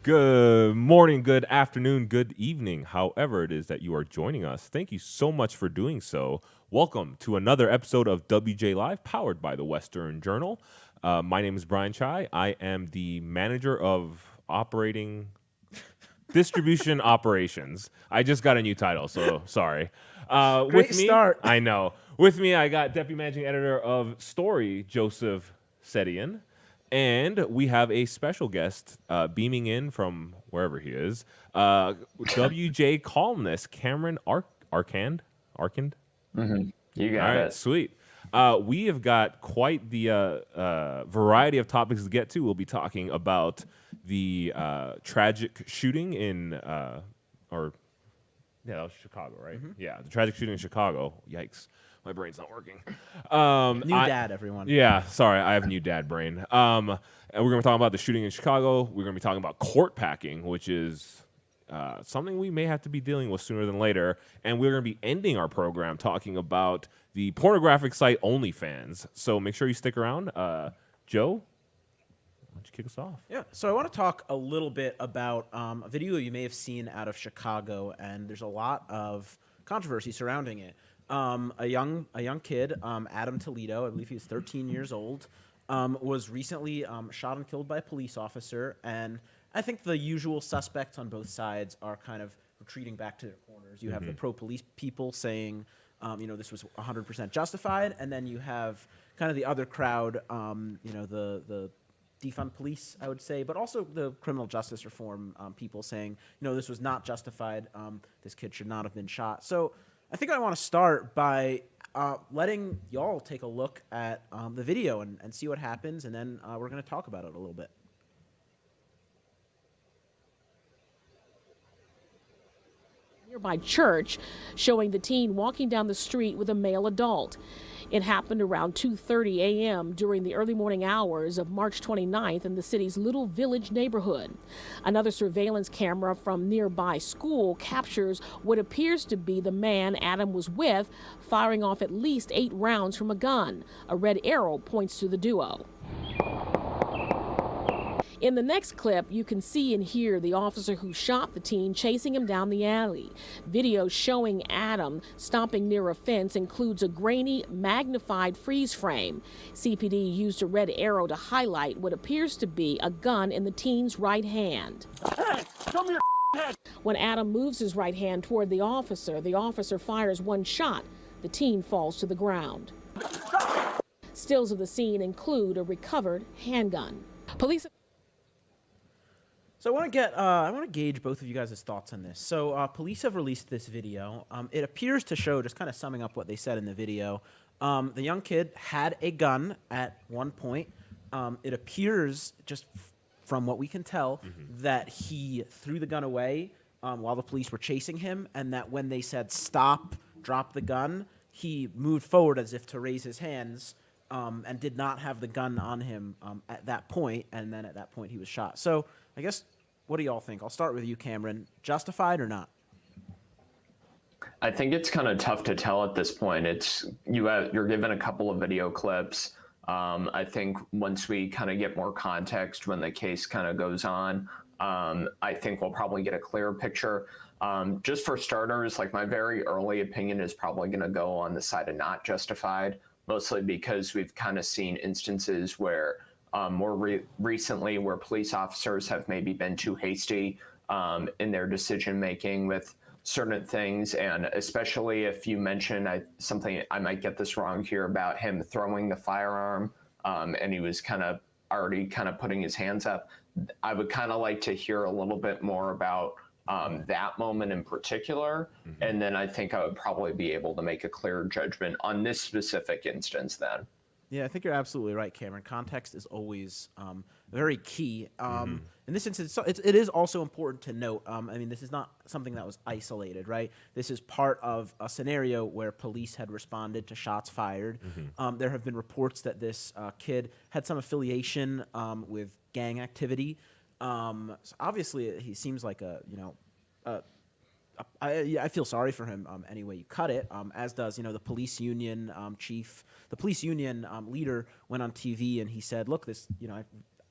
Good morning, good afternoon, good evening, however it is that you are joining us. Thank you so much for doing so. Welcome to another episode of WJ Live, powered by the Western Journal. My name is Brian Chai. I am the manager of distribution operations. I just got a new title, so sorry. Great with me, start. I know. With me, I got deputy managing editor of Story, Joseph Sedian. And we have a special guest beaming in from wherever he is, WJ columnist Cameron Arkand. Mm-hmm. You got All right, it. sweet. We have got quite the variety of topics to get to. We'll be talking about the tragic shooting that was Chicago, right? Mm-hmm. Yeah, the tragic shooting in Chicago. Yikes. My brain's not working. New dad, everyone. Yeah, sorry, I have new dad brain. And we're going to be talking about the shooting in Chicago. We're going to be talking about court packing, which is something we may have to be dealing with sooner than later. And we're going to be ending our program talking about the pornographic site OnlyFans. So make sure you stick around. Joe, why don't you kick us off? Yeah, so I want to talk a little bit about a video you may have seen out of Chicago, and there's a lot of controversy surrounding it. A young kid, Adam Toledo, I believe he was 13 years old, was recently shot and killed by a police officer, and I think the usual suspects on both sides are kind of retreating back to their corners. You have the pro-police people saying, this was 100% justified, and then you have kind of the other crowd, the defund police, I would say, but also the criminal justice reform people saying, this was not justified. This kid should not have been shot. So I think I want to start by letting y'all take a look at the video and see what happens, and then we're going to talk about it a little bit. Nearby church showing the teen walking down the street with a male adult. It happened around 2:30 a.m. during the early morning hours of March 29th in the city's Little Village neighborhood. Another surveillance camera from nearby school captures what appears to be the man Adam was with firing off at least 8 rounds from a gun. A red arrow points to the duo. In the next clip, you can see and hear the officer who shot the teen chasing him down the alley. Video showing Adam stopping near a fence includes a grainy, magnified freeze frame. CPD used a red arrow to highlight what appears to be a gun in the teen's right hand. Hey, show me your head. When Adam moves his right hand toward the officer fires one shot. The teen falls to the ground. Stills of the scene include a recovered handgun. Police. So I want to gauge both of you guys' thoughts on this. So police have released this video. It appears to show, just kind of summing up what they said in the video, the young kid had a gun at one point. It appears, just from what we can tell, that he threw the gun away while the police were chasing him, and that when they said stop, drop the gun, he moved forward as if to raise his hands and did not have the gun on him at that point, and then at that point he was shot. So I guess, what do y'all think? I'll start with you, Cameron. Justified or not? I think it's kind of tough to tell at this point. You're given a couple of video clips. I think once we kind of get more context when the case kind of goes on, I think we'll probably get a clearer picture. Just for starters, like my very early opinion is probably going to go on the side of not justified, mostly because we've kind of seen instances where more recently where police officers have maybe been too hasty in their decision making with certain things, and especially if you mention something, I might get this wrong here, about him throwing the firearm and he was already putting his hands up. I would kind of like to hear a little bit more about that moment in particular, and then I think I would probably be able to make a clear judgment on this specific instance then. Yeah, I think you're absolutely right, Cameron. Context is always very key. In this instance, it is also important to note, this is not something that was isolated, right? This is part of a scenario where police had responded to shots fired. There have been reports that this kid had some affiliation with gang activity. So obviously, he seems like I feel sorry for him any way you cut it, as does, the police union chief. The police union leader went on TV and he said, look, this,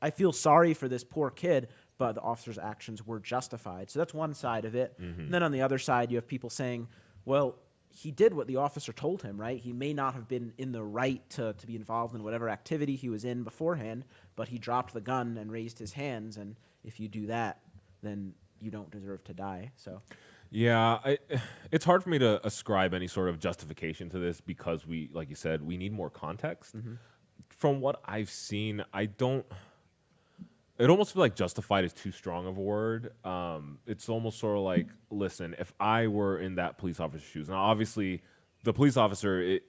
I feel sorry for this poor kid, but the officer's actions were justified. So that's one side of it. Mm-hmm. And then on the other side, you have people saying, well, he did what the officer told him, right? He may not have been in the right to be involved in whatever activity he was in beforehand, but he dropped the gun and raised his hands. And if you do that, then you don't deserve to die. So, Yeah, it's hard for me to ascribe any sort of justification to this because we, like you said, we need more context. From what I've seen, I don't. It almost feels like justified is too strong of a word. It's almost sort of like, listen, if I were in that police officer's shoes, now obviously the police officer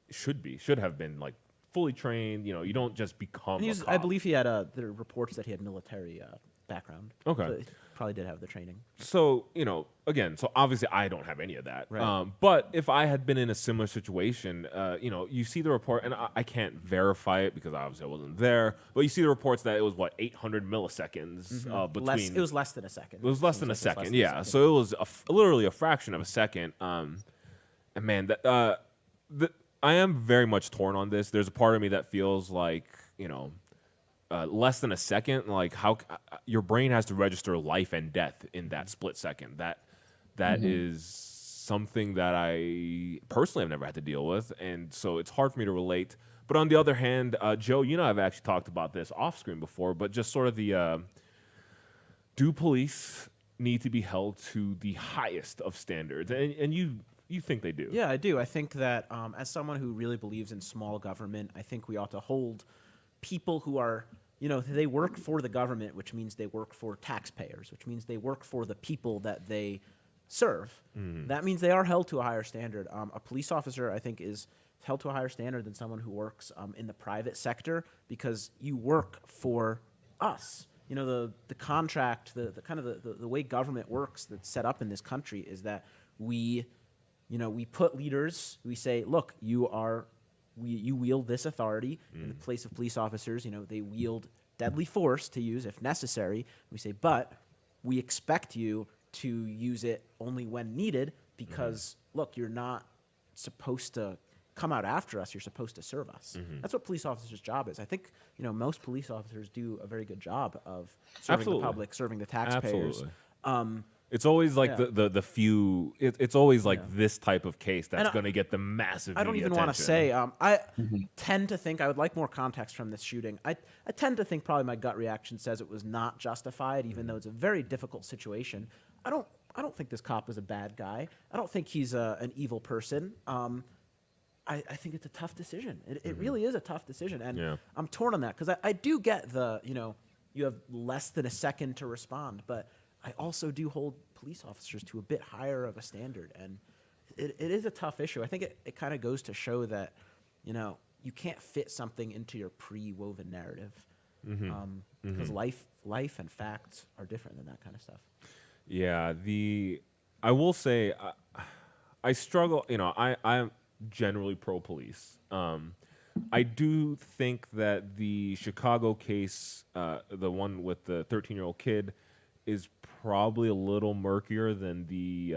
should have been like fully trained. You know, you don't just become. and I believe he had the reports that he had military background. Okay. So he probably did have the training. So, you know, again, so obviously I don't have any of that. Right. But if I had been in a similar situation, you know, you see the report, and I can't verify it because obviously I wasn't there, but you see the reports that it was, 800 milliseconds between... It was less than a second. It was less than a second, yeah. So it was literally a fraction of a second. And man, I am very much torn on this. There's a part of me that feels like, you know, less than a second, like how your brain has to register life and death in that split second. That is something that I personally have never had to deal with, and so it's hard for me to relate. But on the other hand, Joe, you know, I've actually talked about this off screen before, but just sort of the do police need to be held to the highest of standards, and you think they do? Yeah, I do. I think that as someone who really believes in small government, I think we ought to hold people who are, you know, they work for the government, which means they work for taxpayers, which means they work for the people that they serve. That means they are held to a higher standard. A police officer, I think, is held to a higher standard than someone who works in the private sector because you work for us. You know, the contract, the kind of the way government works that's set up in this country is that we put leaders, we say, look, you wield this authority. In the place of police officers, you know, they wield deadly force to use if necessary. We say, but we expect you to use it only when needed because, look, you're not supposed to come out after us. You're supposed to serve us. That's what police officers' job is. I think, you know, most police officers do a very good job of serving the public, serving the taxpayers. Absolutely. It's always like the few. It's always like this type of case that's And going to get the massive. I don't media even want to attention. say. I tend to think I would like more context from this shooting. I tend to think probably my gut reaction says it was not justified, even though it's a very difficult situation. I don't think this cop was a bad guy. I don't think he's an evil person. I think it's a tough decision. It really is a tough decision, and I'm torn on that because I do get you have less than a second to respond, but I also do hold police officers to a bit higher of a standard, and it is a tough issue. I think it kind of goes to show that, you know, you can't fit something into your pre-woven narrative because life and facts are different than that kind of stuff. Yeah, I will say I struggle. You know, I'm generally pro-police. I do think that the Chicago case, the one with the 13-year-old kid, is probably a little murkier than the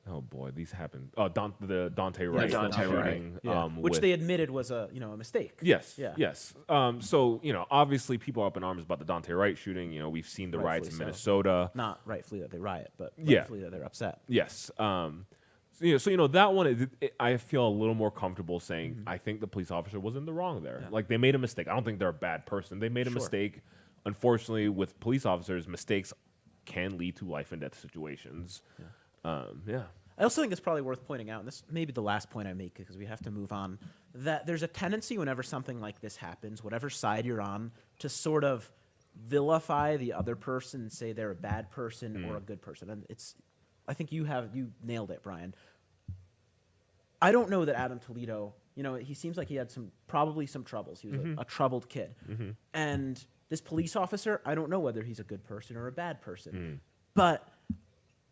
oh boy, these happened. Oh, the Dante Wright shooting, which they admitted was a mistake. Yes, Yeah. yes. So you know, obviously, people are up in arms about the Dante Wright shooting. You know, we've seen the riots in Rightfully so. Minnesota. Not rightfully that they riot, but Yeah. rightfully that they're upset. Yes. So you know that one, I feel a little more comfortable saying I think the police officer was in the wrong there. Yeah. Like they made a mistake. I don't think they're a bad person. They made a Sure. mistake. Unfortunately, with police officers, mistakes can lead to life and death situations. Yeah. I also think it's probably worth pointing out, and this may be the last point I make because we have to move on, that there's a tendency whenever something like this happens, whatever side you're on, to sort of vilify the other person and say they're a bad person or a good person. And I think you nailed it, Brian. I don't know that Adam Toledo, you know, he seems like he had probably some troubles. He was a troubled kid. And this police officer, I don't know whether he's a good person or a bad person. But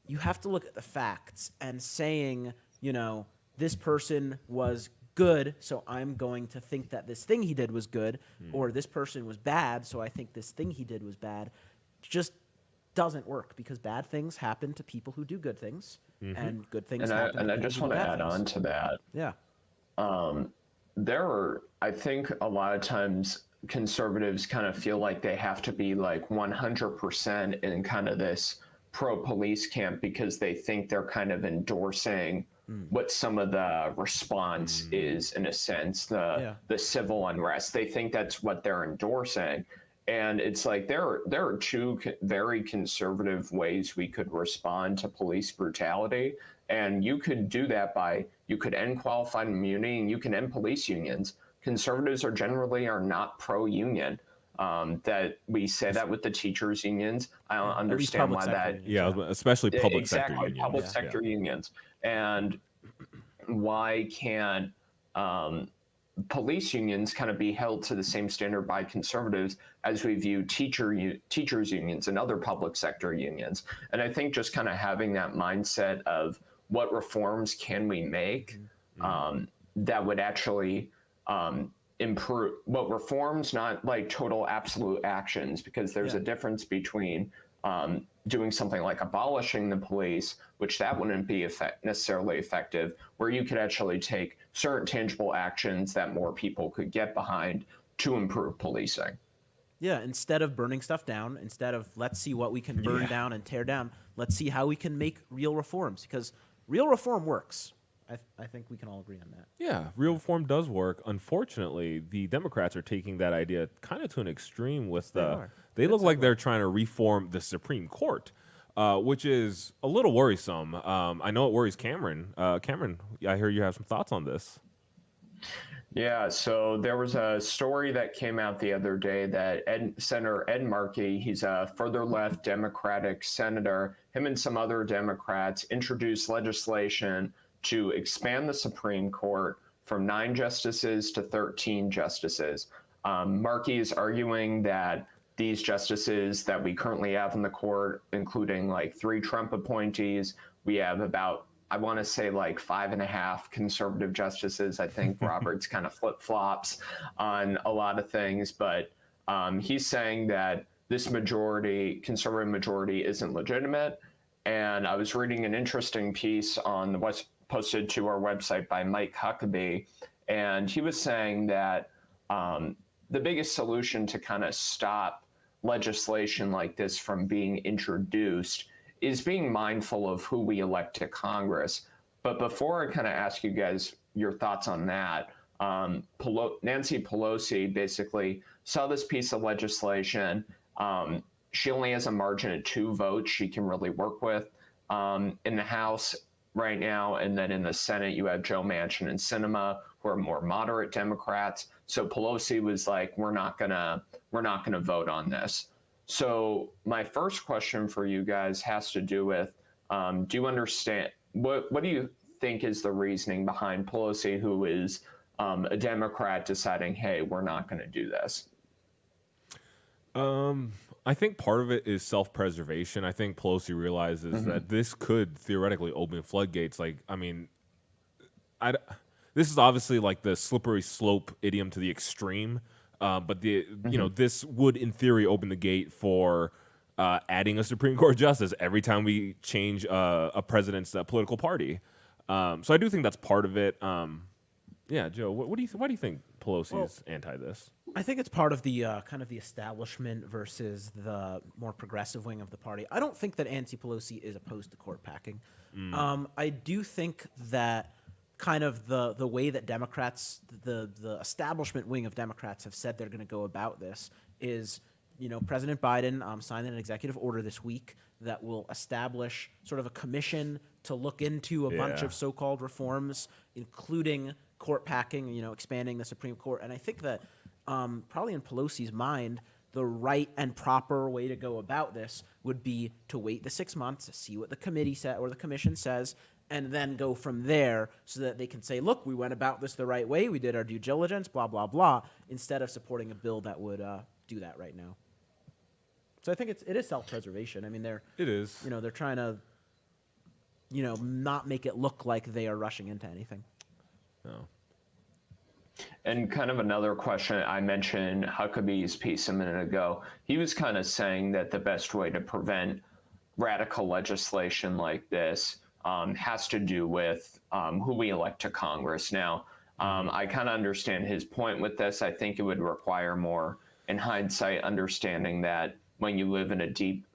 you have to look at the facts and saying, you know, this person was good, so I'm going to think that this thing he did was good, or this person was bad, so I think this thing he did was bad, just doesn't work because bad things happen to people who do good things, and good things happen to people I just who do want to bad add things. on to that. Yeah. I think a lot of times conservatives kind of feel like they have to be like 100% in kind of this pro-police camp because they think they're kind of endorsing what some of the response is, in a sense, the civil unrest. They think that's what they're endorsing. And it's like there are two very conservative ways we could respond to police brutality. And you could do that by, you could end qualified immunity and you can end police unions. Conservatives are generally not pro-union. That we say that with the teachers unions. I don't understand why that. Yeah, especially public sector exactly, unions. public sector unions. And why can't police unions kind of be held to the same standard by conservatives as we view teachers unions and other public sector unions? And I think just kind of having that mindset of what reforms can we make that would actually improve, what reforms, not like total absolute actions, because there's a difference between doing something like abolishing the police, which that wouldn't be necessarily effective, where you could actually take certain tangible actions that more people could get behind to improve policing. Yeah, instead of burning stuff down, instead of let's see what we can burn down and tear down, let's see how we can make real reforms, because real reform works. I think we can all agree on that. Yeah, real reform does work. Unfortunately, the Democrats are taking that idea kind of to an extreme with they look like they're trying to reform the Supreme Court, which is a little worrisome. I know it worries Cameron. Cameron, I hear you have some thoughts on this. Yeah, so there was a story that came out the other day that Senator Ed Markey, he's a further left Democratic senator, him and some other Democrats introduced legislation to expand the Supreme Court from 9 justices to 13 justices. Markey is arguing that these justices that we currently have in the court, including like 3 Trump appointees, we have about, I want to say like 5.5 conservative justices. I think Roberts kind of flip-flops on a lot of things, but he's saying that this conservative majority isn't legitimate. And I was reading an interesting piece on what's posted to our website by Mike Huckabee, and he was saying that the biggest solution to kind of stop legislation like this from being introduced is being mindful of who we elect to Congress. But before I kind of ask you guys your thoughts on that, Nancy Pelosi basically saw this piece of legislation. She only has a margin of 2 votes she can really work with in the House right now, and then in the Senate you have Joe Manchin and Sinema, who are more moderate Democrats. So Pelosi was like, we're not gonna vote on this. So my first question for you guys has to do with, do you understand, what do you think is the reasoning behind Pelosi, who is a Democrat, deciding, hey, we're not gonna do this? I think part of it is self-preservation. I think Pelosi realizes that this could theoretically open floodgates. Like, I mean, this is obviously like the slippery slope idiom to the extreme, but you know, this would in theory open the gate for adding a Supreme Court justice every time we change a president's political party. So I do think that's part of it. Yeah, Joe, why do you think Pelosi is anti this? I think it's part of the kind of the establishment versus the more progressive wing of the party. I don't think that Nancy Pelosi is opposed to court packing. I do think that kind of the way that Democrats, the establishment wing of Democrats have said they're going to go about this is, you know, President Biden signed an executive order this week that will establish sort of a commission to look into a bunch of so-called reforms, including court packing, you know, expanding the Supreme Court. And I think that probably in Pelosi's mind, the right and proper way to go about this would be to wait the 6 months to see what the committee said or the commission says, and then go from there so that they can say, look, we went about this the right way, we did our due diligence, blah, blah, blah, instead of supporting a bill that would do that right now. So I think it is self-preservation. I mean, it is. You know, they're trying to, you know, not make it look like they are rushing into anything. No. And kind of another question, I mentioned Huckabee's piece a minute ago. He was kind of saying that the best way to prevent radical legislation like this has to do with who we elect to Congress. Now, I kind of understand his point with this. I think it would require more, in hindsight, understanding that when you live in a deep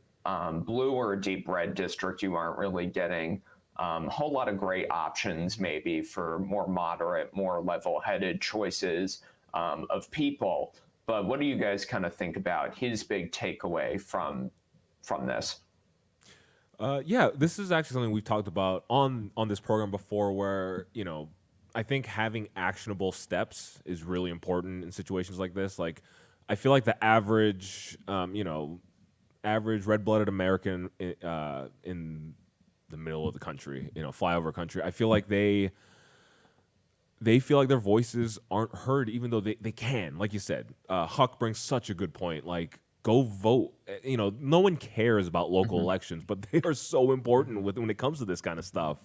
blue or a deep red district, you aren't really getting a whole lot of great options, maybe for more moderate, more level-headed choices of people. But what do you guys kind of think about his big takeaway from this? Yeah, this is actually something we've talked about on this program before, where I think having actionable steps is really important in situations like this. Like, I feel like the average, average red-blooded American in the middle of the country, flyover country, I feel like they feel like their voices aren't heard, even though they can. Like you said, Huck brings such a good point. Like, go vote. No one cares about local elections, but they are so important when it comes to this kind of stuff.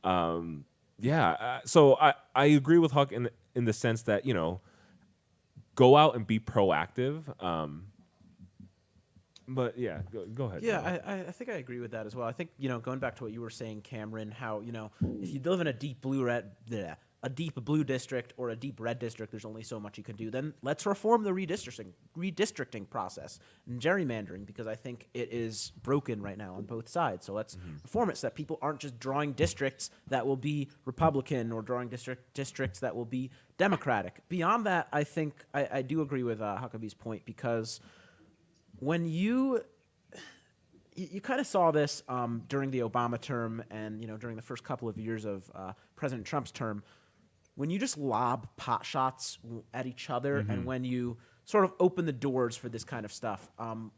So I agree with Huck in the sense that go out and be proactive. But yeah, go ahead. Yeah, I think I agree with that as well. I think going back to what you were saying, Cameron, how if you live in a deep blue district or a deep red district, there's only so much you can do. Then let's reform the redistricting process and gerrymandering, because I think it is broken right now on both sides. So let's reform it so that people aren't just drawing districts that will be Republican or drawing districts that will be Democratic. Beyond that, I think I do agree with Huckabee's point, because when you kind of saw this during the Obama term and during the first couple of years of President Trump's term, when you just lob pot shots at each other and when you sort of open the doors for this kind of stuff,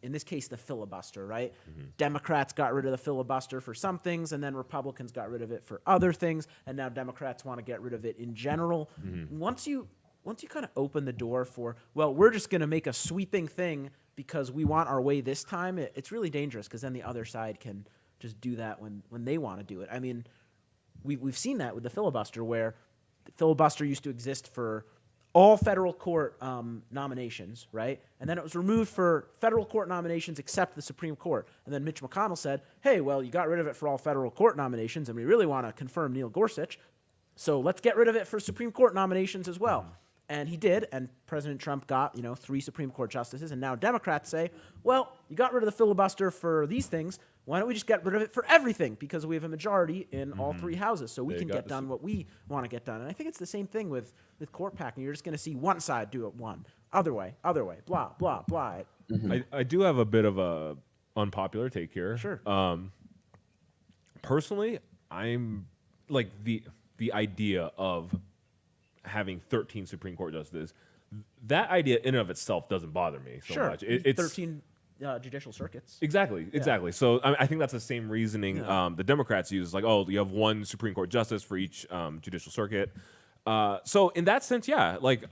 in this case, the filibuster, right? Democrats got rid of the filibuster for some things, and then Republicans got rid of it for other things, and now Democrats want to get rid of it in general. Once you kind of open the door for, well, we're just going to make a sweeping thing because we want our way this time, it's really dangerous, because then the other side can just do that when they want to do it. I mean, we've seen that with the filibuster, where the filibuster used to exist for all federal court nominations, right? And then it was removed for federal court nominations except the Supreme Court. And then Mitch McConnell said, hey, well, you got rid of it for all federal court nominations, and we really want to confirm Neil Gorsuch, so let's get rid of it for Supreme Court nominations as well. And he did, and President Trump got 3 Supreme Court justices, and now Democrats say, well, you got rid of the filibuster for these things, why don't we just get rid of it for everything, because we have a majority in all 3 houses, so we can get done what we want to get done. And I think it's the same thing with court packing. You're just going to see one side do it one, other way, blah, blah, blah. I do have a bit of a unpopular take here. Sure. Personally, I'm like the idea of having 13 Supreme Court justices, that idea in and of itself doesn't bother me so much. It's 13 judicial circuits. Exactly. So I think that's the same reasoning the Democrats use. Like, oh, you have 1 Supreme Court justice for each judicial circuit. So in that sense, yeah, like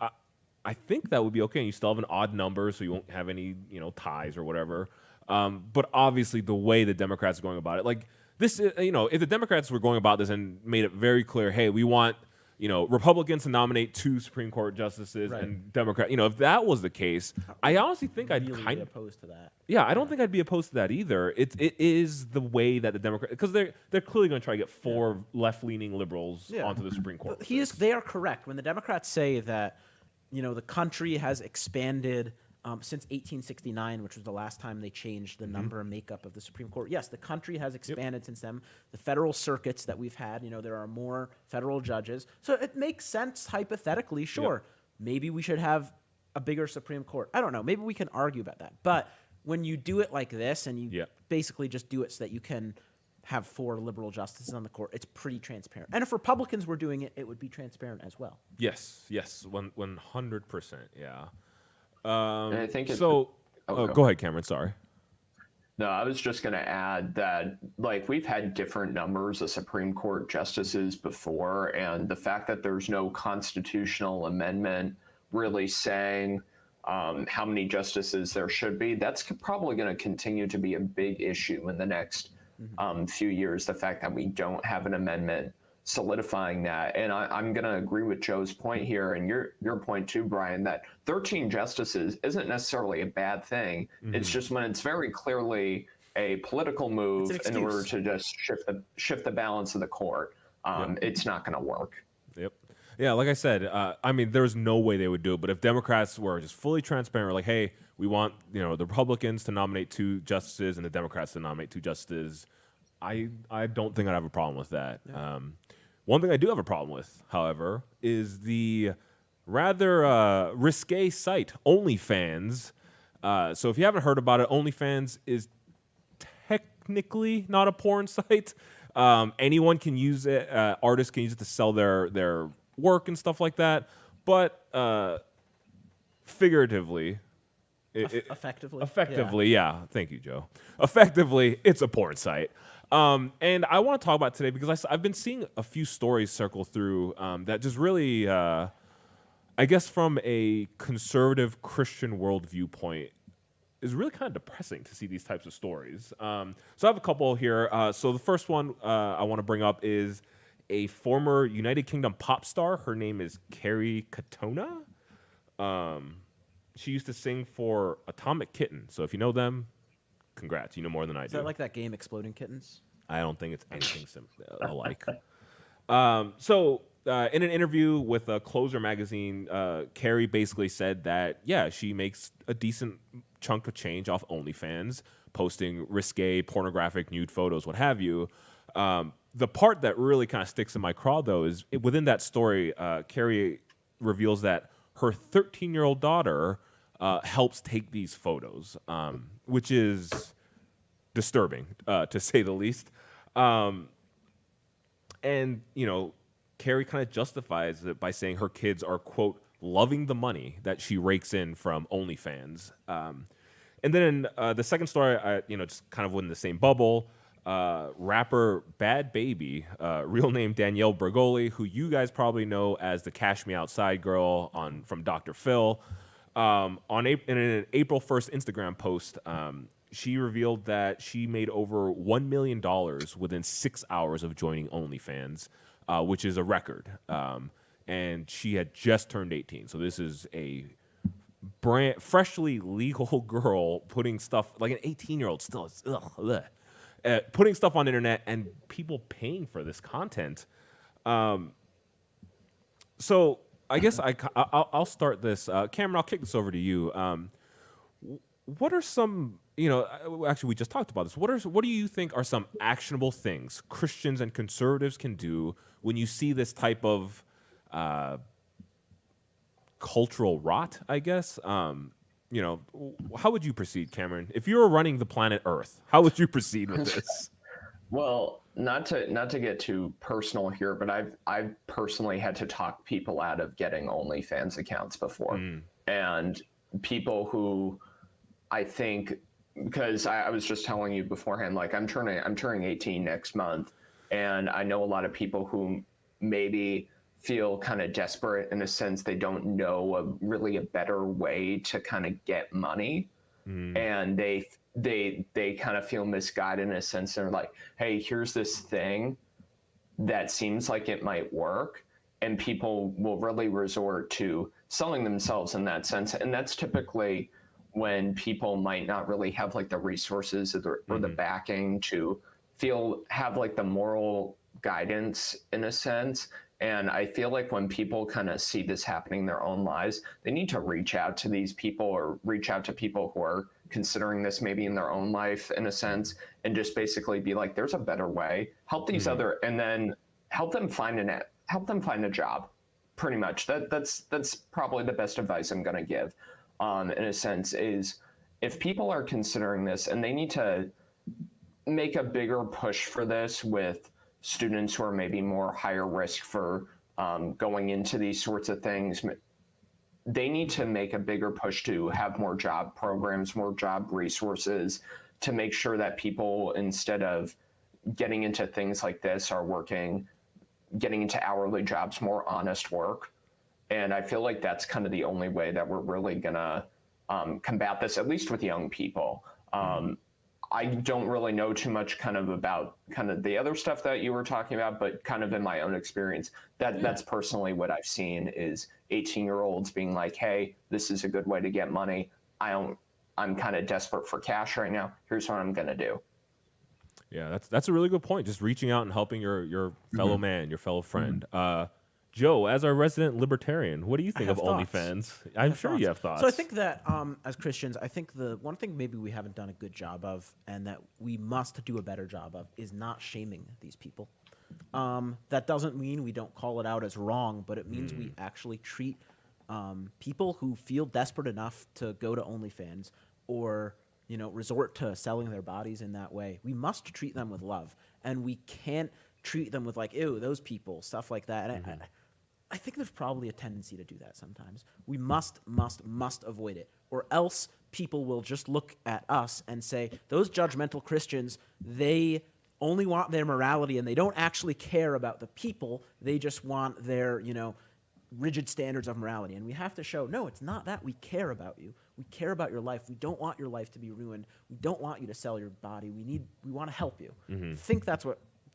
I think that would be okay. You still have an odd number, so you won't have any ties or whatever. But obviously, the way the Democrats are going about it, like this, if the Democrats were going about this and made it very clear, hey, we want Republicans to nominate 2 Supreme Court justices, and Democrat. If that was the case, I honestly think I'd kind of opposed to that. Yeah, I don't think I'd be opposed to that either. It is the way that the Democrats, because they're clearly going to try to get 4 left-leaning liberals onto the Supreme Court. They are correct when the Democrats say that the country has expanded since 1869, which was the last time they changed the number and makeup of the Supreme Court. Yes, the country has expanded since then. The federal circuits that we've had, there are more federal judges. So it makes sense hypothetically, sure. Maybe we should have a bigger Supreme Court. I don't know. Maybe we can argue about that. But when you do it like this and you basically just do it so that you can have 4 liberal justices on the court, it's pretty transparent. And if Republicans were doing it, it would be transparent as well. Yes, 100%, yeah. And I think so. Go ahead, Cameron. Sorry. No, I was just going to add that, like, we've had different numbers of Supreme Court justices before, and the fact that there's no constitutional amendment really saying how many justices there should be, that's probably going to continue to be a big issue in the next few years. The fact that we don't have an amendment solidifying that. And I'm going to agree with Joe's point here, and your point too, Brian, that 13 justices isn't necessarily a bad thing. It's just when it's very clearly a political move in order to just shift the balance of the court, it's not going to work. Yep. Yeah, like I said, I mean, there's no way they would do it. But if Democrats were just fully transparent, like, hey, we want the Republicans to nominate 2 justices and the Democrats to nominate 2 justices, I don't think I'd have a problem with that. Yeah. One thing I do have a problem with, however, is the rather risque site OnlyFans. So if you haven't heard about it, OnlyFans is technically not a porn site. Anyone can use it. Artists can use it to sell their work and stuff like that. But figuratively, Effectively. yeah. Thank you, Joe. Effectively, it's a porn site. And I want to talk about today because I've been seeing a few stories circle through that just really, I guess, from a conservative Christian world viewpoint, is really kind of depressing to see these types of stories. So I have a couple here. So the first one I want to bring up is a former United Kingdom pop star. Her name is Carrie Katona. She used to sing for Atomic Kitten. So if you know them, congrats. You know more than I do. Is that like that game Exploding Kittens? I don't think it's anything alike. So in an interview with Closer magazine, Carrie basically said that, yeah, she makes a decent chunk of change off OnlyFans, posting risque, pornographic, nude photos, what have you. The part that really kind of sticks in my craw, though, is within that story, Carrie reveals that her 13-year-old daughter helps take these photos, which is disturbing, to say the least. And, Carrie kind of justifies it by saying her kids are, quote, loving the money that she rakes in from OnlyFans. And then the second story, just kind of within the same bubble, rapper Bad Baby, real name Danielle Bregoli, who you guys probably know as the Cash Me Outside girl from Dr. Phil. In an April 1st Instagram post, she revealed that she made over $1 million within 6 hours of joining OnlyFans, which is a record. And she had just turned 18. So this is a freshly legal girl putting stuff, like an 18-year-old still, putting stuff on the internet and people paying for this content. So I guess I'll start this. Cameron, I'll kick this over to you. What are some, actually we just talked about this. What do you think are some actionable things Christians and conservatives can do when you see this type of cultural rot, I guess? How would you proceed, Cameron? If you were running the planet Earth, how would you proceed with this? Well, not to get too personal here, but I've personally had to talk people out of getting OnlyFans accounts before, and people who I think, because I was just telling you beforehand, like I'm turning 18 next month, and I know a lot of people who maybe feel kind of desperate in a sense they don't know really a better way to kind of get money, and they kind of feel misguided in a sense. They're like, hey, here's this thing that seems like it might work, and people will really resort to selling themselves in that sense. And that's typically when people might not really have like the resources or the backing to have like the moral guidance in a sense. And I feel like when people kind of see this happening in their own lives, they need to reach out to these people or reach out to people who are considering this maybe in their own life in a sense, and just basically be like, there's a better way. Help these and then help them find a job. Pretty much. That's probably the best advice I'm going to give. In a sense, is if people are considering this and they need to make a bigger push for this with students who are maybe more higher risk for going into these sorts of things, they need to make a bigger push to have more job programs, more job resources, to make sure that people, instead of getting into things like this, are getting into hourly jobs, more honest work. And I feel like that's kind of the only way that we're really going to combat this, at least with young people. I don't really know too much kind of about kind of the other stuff that you were talking about, but kind of in my own experience, that's personally what I've seen is 18-year-olds being like, hey, this is a good way to get money. I'm kind of desperate for cash right now. Here's what I'm going to do. Yeah, that's a really good point. Just reaching out and helping your fellow man, your fellow friend. Joe, as our resident libertarian, what do you think of have thoughts. OnlyFans? I'm sure you have thoughts. So I think that as Christians, I think the one thing maybe we haven't done a good job of, and that we must do a better job of, is not shaming these people. That doesn't mean we don't call it out as wrong, but it means we actually treat people who feel desperate enough to go to OnlyFans or resort to selling their bodies in that way. We must treat them with love, and we can't treat them with like, ew, those people, stuff like that. And I think there's probably a tendency to do that sometimes. We must avoid it, or else people will just look at us and say, those judgmental Christians, they only want their morality and they don't actually care about the people. They just want their, rigid standards of morality. And we have to show, no, it's not that. We care about you. We care about your life. We don't want your life to be ruined. We don't want you to sell your body. We want to help you. I think that's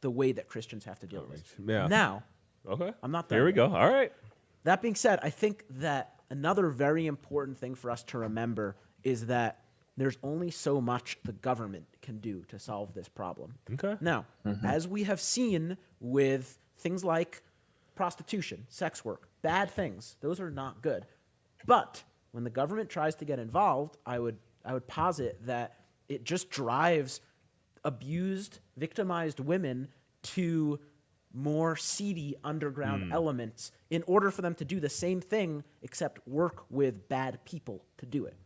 the way that Christians have to deal with this. Yeah. Now, okay. I'm not done Here we yet. go. All right. That being said, I think that another very important thing for us to remember is that there's only so much the government can do to solve this problem. Okay. Now, as we have seen with things like prostitution, sex work, bad things, those are not good. But when the government tries to get involved, I would posit that it just drives abused, victimized women to more seedy underground elements in order for them to do the same thing, except work with bad people to do it.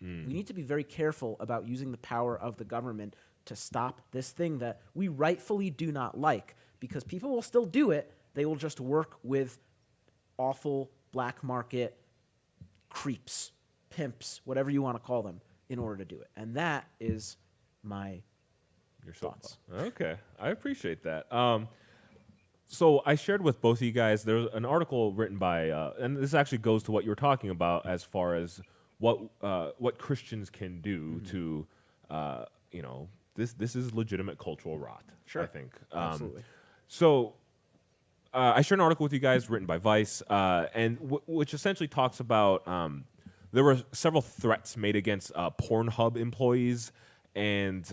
We need to be very careful about using the power of the government to stop this thing that we rightfully do not like, because people will still do it. They will just work with awful black market creeps, pimps, whatever you want to call them, in order to do it. And that is my thoughts. Okay. I appreciate that. So I shared with both of you guys, there's an article written by, and this actually goes to what you were talking about as far as what Christians can do to, this is legitimate cultural rot. Sure. I think. Absolutely. So I shared an article with you guys written by Vice, and which essentially talks about there were several threats made against Pornhub employees, and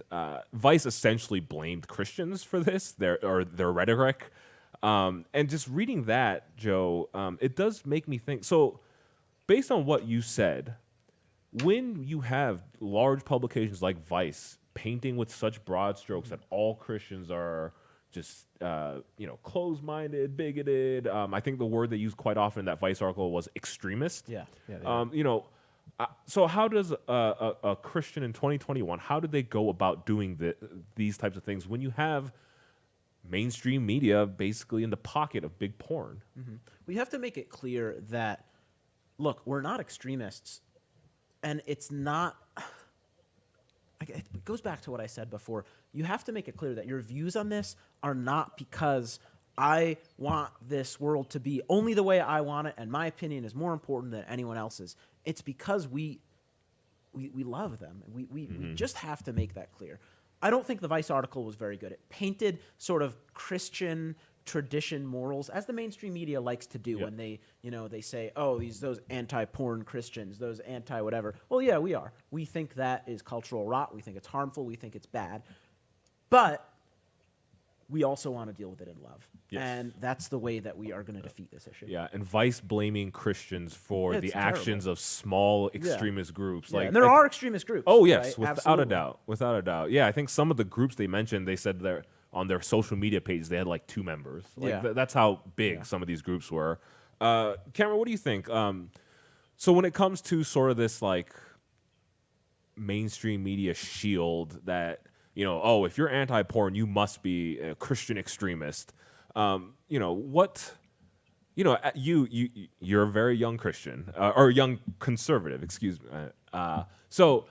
Vice essentially blamed Christians for this, their rhetoric. And just reading that, Joe, it does make me think. So based on what you said, when you have large publications like Vice painting with such broad strokes that all Christians are just closed-minded, bigoted. I think the word they used quite often in that Vice article was extremist. Yeah. So how does a Christian in 2021? How do they go about doing these types of things when you have mainstream media basically in the pocket of big porn? We have to make it clear that, look, we're not extremists, and it's not. It goes back to what I said before. You have to make it clear that your views on this are not because I want this world to be only the way I want it, and my opinion is more important than anyone else's. It's because we love them. We just have to make that clear. I don't think the Vice article was very good. It painted sort of Christian tradition morals, as the mainstream media likes to do when they say, oh, those anti-porn Christians, those anti-whatever. Well, yeah, we are. We think that is cultural rot. We think it's harmful. We think it's bad. But we also want to deal with it in love. Yes. And that's the way that we are going to defeat this issue. Yeah, and Vice blaming Christians for It's the terrible. actions of small extremist groups. Yeah, Like and there are extremist groups. Oh yes, right? without a doubt, without a doubt. Yeah, I think some of the groups they mentioned, they said they're on their social media pages they had like 2 members. Like that's how big some of these groups were. Cameron, what do you think? So when it comes to sort of this like mainstream media shield that if you're anti-porn, you must be a Christian extremist. You're a very young Christian or young conservative, excuse me. So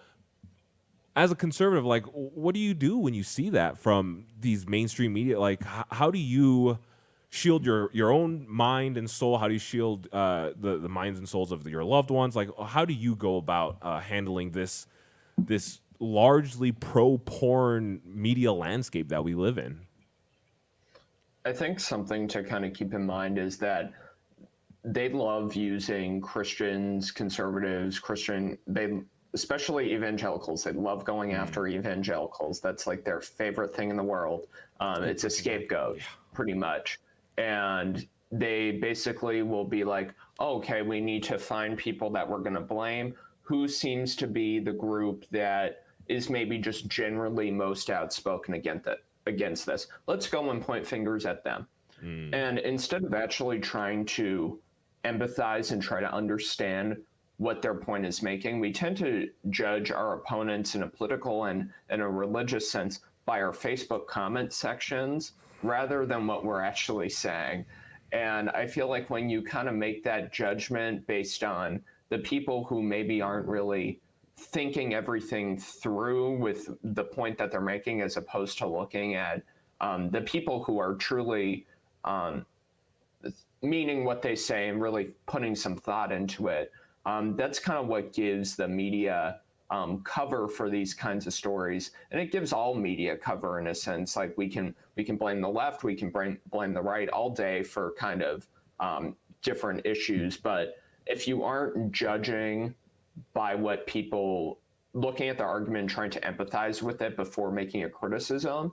as a conservative, like, what do you do when you see that from these mainstream media? Like, how do you shield your own mind and soul? How do you shield the minds and souls of your loved ones? Like, how do you go about handling this largely pro-porn media landscape that we live in? I think something to kind of keep in mind is that they love using Christians, conservatives, especially evangelicals. They love going after evangelicals. That's like their favorite thing in the world. It's a scapegoat, pretty much. And they basically will be like, oh, okay, we need to find people that we're going to blame. Who seems to be the group that is maybe just generally most outspoken against this? Let's go and point fingers at them. And instead of actually trying to empathize and try to understand what their point is making, we tend to judge our opponents in a political and in a religious sense by our Facebook comment sections rather than what we're actually saying. And I feel like when you kind of make that judgment based on the people who maybe aren't really thinking everything through with the point that they're making, as opposed to looking at the people who are truly meaning what they say and really putting some thought into it, that's kind of what gives the media cover for these kinds of stories, and it gives all media cover in a sense. Like we can blame the left, we can blame the right all day for kind of different issues, but if you aren't judging by what people looking at the argument and trying to empathize with it before making a criticism,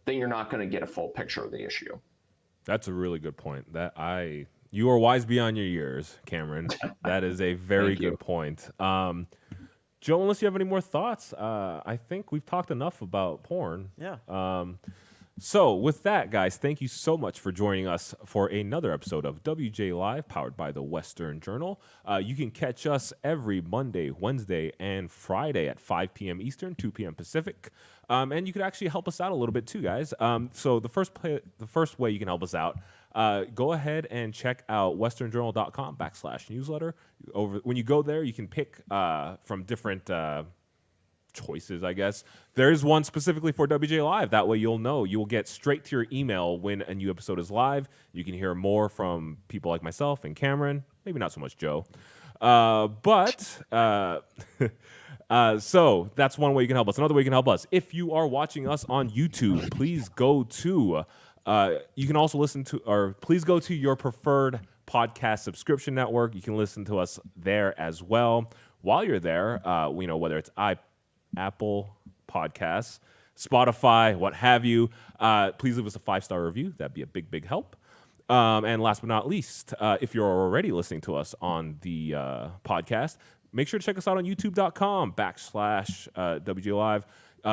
then you're not going to get a full picture of the issue. That's a really good point. You are wise beyond your years, Cameron. That is a very good point. Joe, unless you have any more thoughts, I think we've talked enough about porn. Yeah. So with that, guys, thank you so much for joining us for another episode of WJ Live, powered by the Western Journal. You can catch us every Monday, Wednesday, and Friday at 5 p.m. Eastern, 2 p.m. Pacific. And you could actually help us out a little bit too, guys. So the first way you can help us out, go ahead and check out westernjournal.com/newsletter. When you go there, you can pick from different choices, I guess. There's one specifically for WJ Live. That way you'll know. You will get straight to your email when a new episode is live. You can hear more from people like myself and Cameron. Maybe not so much Joe. So that's one way you can help us. Another way you can help us, if you are watching us on YouTube, please go to you can also listen to, or please go to your preferred podcast subscription network. You can listen to us there as well. While you're there, whether it's Apple Podcasts, Spotify, what have you, please leave us a 5-star review. That'd be a big, big help. And last but not least, if you're already listening to us on the podcast, make sure to check us out on youtube.com/WJ Live.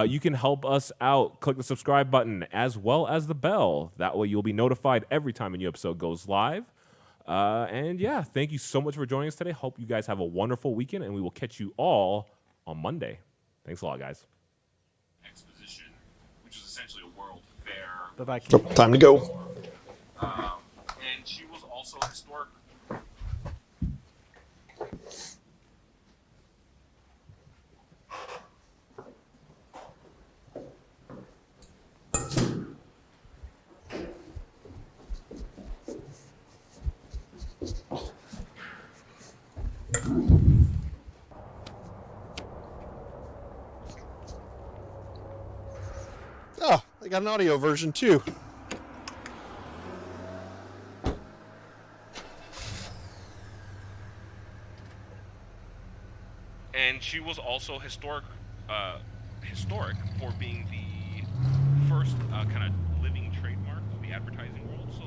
You can help us out. Click the subscribe button as well as the bell. That way you'll be notified every time a new episode goes live. And yeah, thank you so much for joining us today. Hope you guys have a wonderful weekend, and we will catch you all on Monday. Thanks a lot, guys. Exposition, which is essentially a world fair. Bye-bye. So, time to go. And she was also historic. Oh, they got an audio version too. And she was also historic for being the first kind of living trademark of the advertising world. So